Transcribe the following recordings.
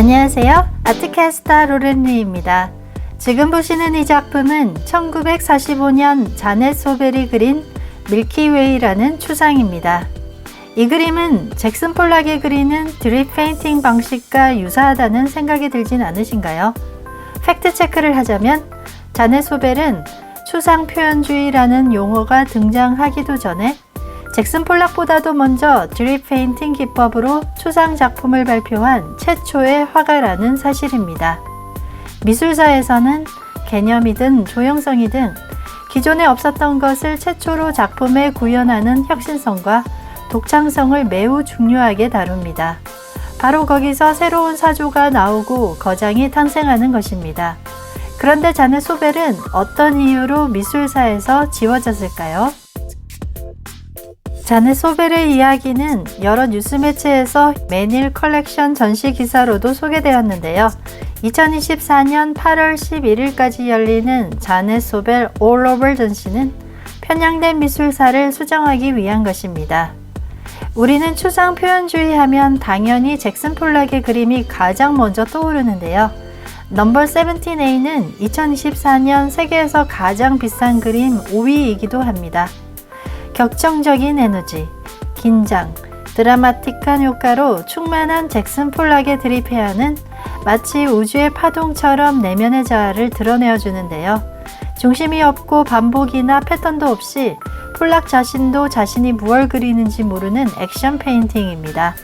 안녕하세요. 아트캐스터 로렌리입니다. 지금 보시는 이 작품은 1945년 자넷 소벨이 그린 밀키웨이라는 추상입니다. 이 그림은 잭슨 폴락이 그리는 드립 페인팅 방식과 유사하다는 생각이 들진 않으신가요? 팩트 체크를 하자면 자넷 소벨은 추상 표현주의라는 용어가 등장하기도 전에 잭슨 폴락보다도 먼저 드립 페인팅 기법으로 추상 작품을 발표한 최초의 화가라는 사실입니다. 미술사에서는 개념이든 조형성이든 기존에 없었던 것을 최초로 작품에 구현하는 혁신성과 독창성을 매우 중요하게 다룹니다. 바로 거기서 새로운 사조가 나오고 거장이 탄생하는 것입니다. 그런데 자넷 소벨은 어떤 이유로 미술사에서 지워졌을까요? 자넷 소벨의 이야기는 여러 뉴스 매체에서 매닐 컬렉션 전시 기사로도 소개되었는데요. 2024년 8월 11일까지 열리는 자넷 소벨 All Over 전시는 편향된 미술사를 수정하기 위한 것입니다. 우리는 추상 표현주의 하면 당연히 잭슨 폴락의 그림이 가장 먼저 떠오르는데요. 넘버 17A는 2024년 세계에서 가장 비싼 그림 5위이기도 합니다. 격정적인 에너지, 긴장, 드라마틱한 효과로 충만한 잭슨 폴락의 드립해야는 마치 우주의 파동처럼 내면의 자아를 드러내어 주는데요. 중심이 없고 반복이나 패턴도 없이 폴락 자신도 자신이 무얼 그리는지 모르는 액션 페인팅입니다.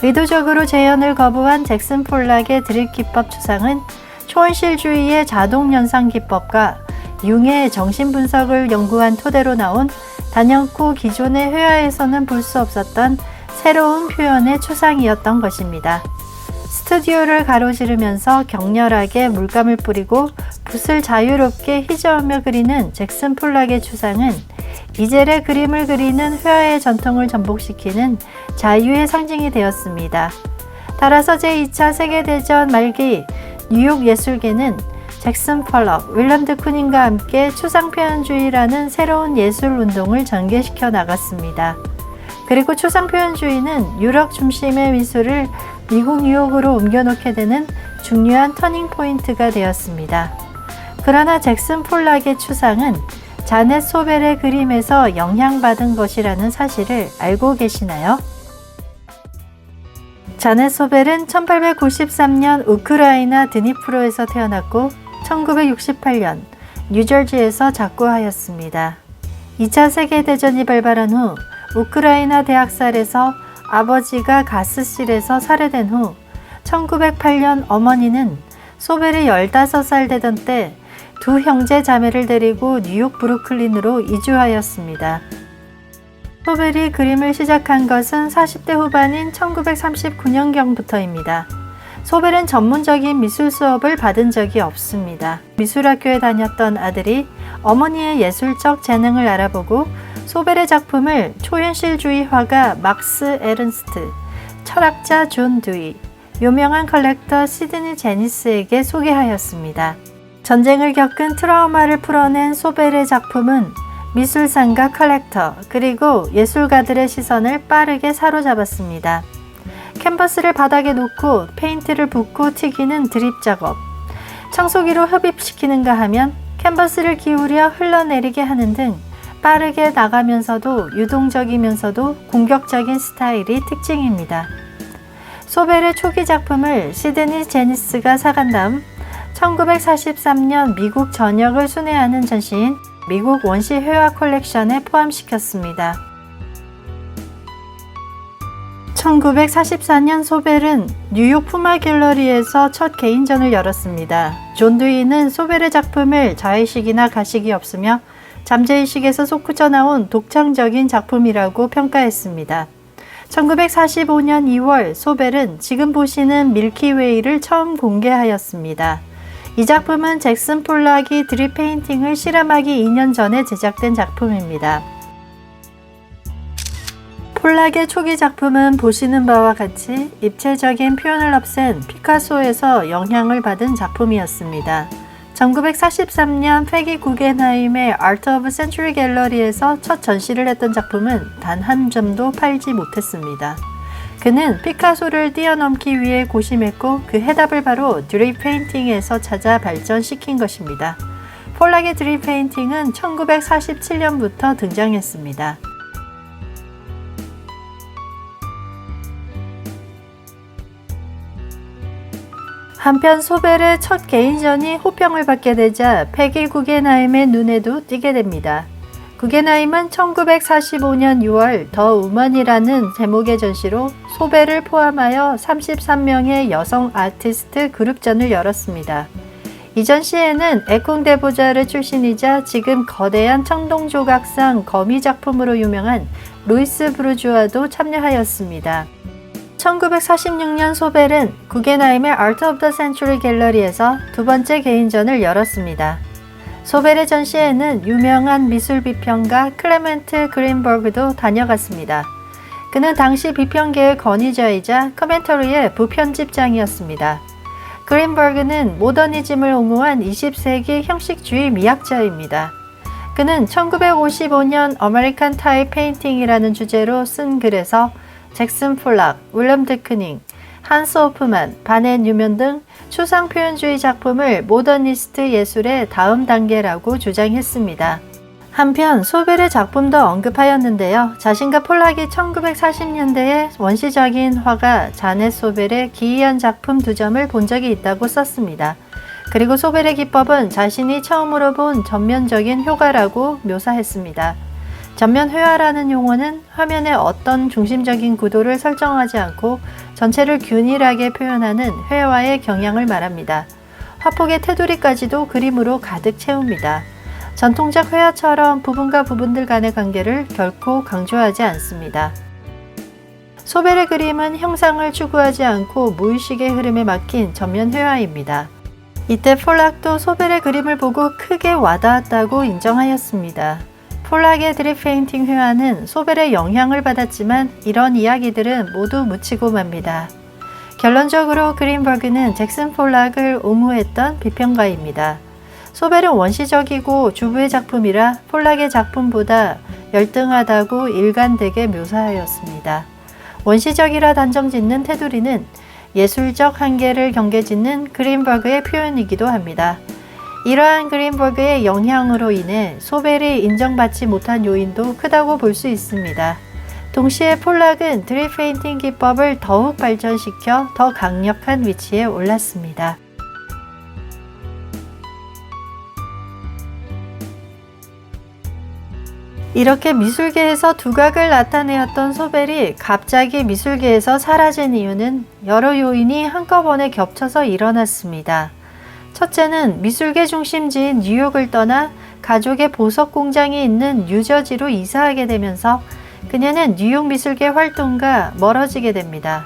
의도적으로 재현을 거부한 잭슨 폴락의 드립 기법 추상은 초현실주의의 자동 연상 기법과 융의 정신 분석을 연구한 토대로 나온 단연코 기존의 회화에서는 볼 수 없었던 새로운 표현의 추상이었던 것입니다. 스튜디오를 가로지르면서 격렬하게 물감을 뿌리고 붓을 자유롭게 휘저으며 그리는 잭슨 폴락의 추상은 이젤의 그림을 그리는 회화의 전통을 전복시키는 자유의 상징이 되었습니다. 따라서 제2차 세계대전 말기 뉴욕 예술계는 잭슨 폴락, 윌럼 드쿠닌과 함께 추상표현주의라는 새로운 예술운동을 전개시켜 나갔습니다. 그리고 추상표현주의는 유럽 중심의 미술을 미국 뉴욕으로 옮겨놓게 되는 중요한 터닝포인트가 되었습니다. 그러나 잭슨 폴락의 추상은 자넷 소벨의 그림에서 영향받은 것이라는 사실을 알고 계시나요? 자넷 소벨은 1893년 우크라이나 드니프로에서 태어났고 1968년 뉴저지에서 작고하였습니다. 2차 세계대전이 발발한 후 우크라이나 대학살에서 아버지가 가스실에서 살해된 후 1908년 어머니는 소벨이 15살 되던 때 두 형제 자매를 데리고 뉴욕 브루클린으로 이주하였습니다. 소벨이 그림을 시작한 것은 40대 후반인 1939년경부터입니다. 소벨은 전문적인 미술 수업을 받은 적이 없습니다. 미술학교에 다녔던 아들이 어머니의 예술적 재능을 알아보고 소벨의 작품을 초현실주의 화가 막스 에른스트, 철학자 존 두이, 유명한 컬렉터 시드니 제니스에게 소개하였습니다. 전쟁을 겪은 트라우마를 풀어낸 소벨의 작품은 미술상과 컬렉터 그리고 예술가들의 시선을 빠르게 사로잡았습니다. 캔버스를 바닥에 놓고 페인트를 붓고 튀기는 드립 작업, 청소기로 흡입시키는가 하면 캔버스를 기울여 흘러내리게 하는 등 빠르게 나가면서도 유동적이면서도 공격적인 스타일이 특징입니다. 소벨의 초기 작품을 시드니 제니스가 사간 다음 1943년 미국 전역을 순회하는 전시인 미국 원시 회화 컬렉션에 포함시켰습니다. 1944년 소벨은 뉴욕 푸마 갤러리에서 첫 개인전을 열었습니다. 존 두이는 소벨의 작품을 자의식이나 가식이 없으며 잠재의식에서 솟구쳐 나온 독창적인 작품이라고 평가했습니다. 1945년 2월 소벨은 지금 보시는 밀키웨이를 처음 공개하였습니다. 이 작품은 잭슨 폴락이 드립 페인팅을 실험하기 2년 전에 제작된 작품입니다. 폴락의 초기 작품은 보시는 바와 같이 입체적인 표현을 없앤 피카소에서 영향을 받은 작품이었습니다. 1943년 페기 구겐하임의 Art of Century 갤러리에서 첫 전시를 했던 작품은 단 한 점도 팔지 못했습니다. 그는 피카소를 뛰어넘기 위해 고심했고 그 해답을 바로 드립 페인팅에서 찾아 발전시킨 것입니다. 폴락의 드립 페인팅은 1947년부터 등장했습니다. 한편 소벨의 첫 개인전이 호평을 받게 되자 패기 구겐하임의 눈에도 띄게 됩니다. 구겐하임은 1945년 6월 더 우먼이라는 제목의 전시로 소벨을 포함하여 33명의 여성 아티스트 그룹전을 열었습니다. 이 전시에는 에콩데보자르 출신이자 지금 거대한 청동조각상 거미 작품으로 유명한 루이스 브루주아도 참여하였습니다. 1946년 소벨은 구겐하임의 Art of the Century 갤러리에서 두 번째 개인전을 열었습니다. 소벨의 전시에는 유명한 미술 비평가 클레멘트 그린버그도 다녀갔습니다. 그는 당시 비평계의 권위자이자 커멘터리의 부편집장이었습니다. 그린버그는 모더니즘을 옹호한 20세기 형식주의 미학자입니다. 그는 1955년 아메리칸 타입 페인팅이라는 주제로 쓴 글에서 잭슨 폴락, 윌럼 드크닝, 한스 호프만, 바넷 뉴먼 등 추상 표현주의 작품을 모더니스트 예술의 다음 단계라고 주장했습니다. 한편 소벨의 작품도 언급하였는데요. 자신과 폴락이 1940년대에 원시적인 화가 자넷 소벨의 기이한 작품 2점을 본 적이 있다고 썼습니다. 그리고 소벨의 기법은 자신이 처음으로 본 전면적인 효과라고 묘사했습니다. 전면 회화라는 용어는 화면의 어떤 중심적인 구도를 설정하지 않고 전체를 균일하게 표현하는 회화의 경향을 말합니다. 화폭의 테두리까지도 그림으로 가득 채웁니다. 전통적 회화처럼 부분과 부분들 간의 관계를 결코 강조하지 않습니다. 소벨의 그림은 형상을 추구하지 않고 무의식의 흐름에 맡긴 전면 회화입니다. 이때 폴락도 소벨의 그림을 보고 크게 와닿았다고 인정하였습니다. 폴락의 드립 페인팅 회화는 소벨의 영향을 받았지만 이런 이야기들은 모두 묻히고 맙니다. 결론적으로 그린버그는 잭슨 폴락을 옹호했던 비평가입니다. 소벨은 원시적이고 주부의 작품이라 폴락의 작품보다 열등하다고 일관되게 묘사하였습니다. 원시적이라 단정짓는 테두리는 예술적 한계를 경계짓는 그린버그의 표현이기도 합니다. 이러한 그린버그의 영향으로 인해 소벨이 인정받지 못한 요인도 크다고 볼 수 있습니다. 동시에 폴락은 드립 페인팅 기법을 더욱 발전시켜 더 강력한 위치에 올랐습니다. 이렇게 미술계에서 두각을 나타내었던 소벨이 갑자기 미술계에서 사라진 이유는 여러 요인이 한꺼번에 겹쳐서 일어났습니다. 첫째는 미술계 중심지인 뉴욕을 떠나 가족의 보석 공장이 있는 뉴저지로 이사하게 되면서 그녀는 뉴욕 미술계 활동과 멀어지게 됩니다.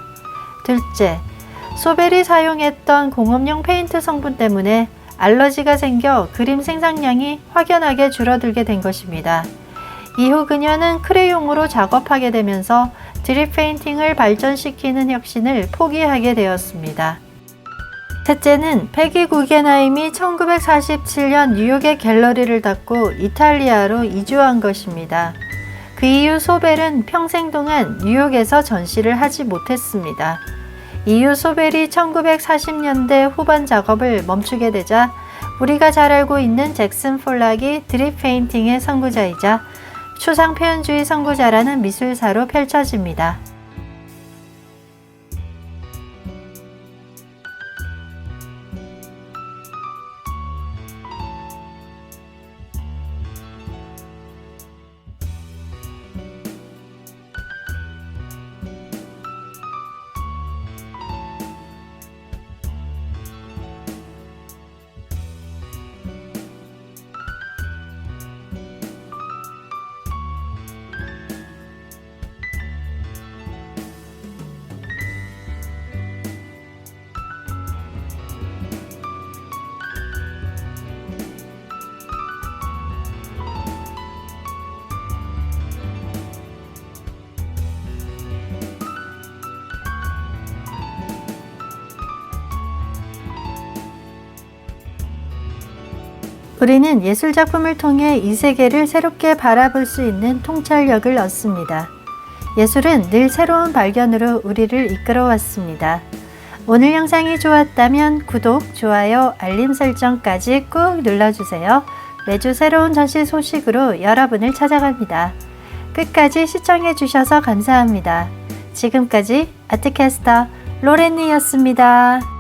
둘째, 소벨이 사용했던 공업용 페인트 성분 때문에 알러지가 생겨 그림 생산량이 확연하게 줄어들게 된 것입니다. 이후 그녀는 크레용으로 작업하게 되면서 드립 페인팅을 발전시키는 혁신을 포기하게 되었습니다. 셋째는 패기 구겐하임이 1947년 뉴욕의 갤러리를 닫고 이탈리아로 이주한 것입니다. 그 이후 소벨은 평생 동안 뉴욕에서 전시를 하지 못했습니다. 이후 소벨이 1940년대 후반 작업을 멈추게 되자 우리가 잘 알고 있는 잭슨 폴락이 드립 페인팅의 선구자이자 추상 표현주의 선구자라는 미술사로 펼쳐집니다. 우리는 예술작품을 통해 이 세계를 새롭게 바라볼 수 있는 통찰력을 얻습니다. 예술은 늘 새로운 발견으로 우리를 이끌어왔습니다. 오늘 영상이 좋았다면 구독, 좋아요, 알림 설정까지 꾹 눌러주세요. 매주 새로운 전시 소식으로 여러분을 찾아갑니다. 끝까지 시청해주셔서 감사합니다. 지금까지 아트캐스터 로렌니였습니다.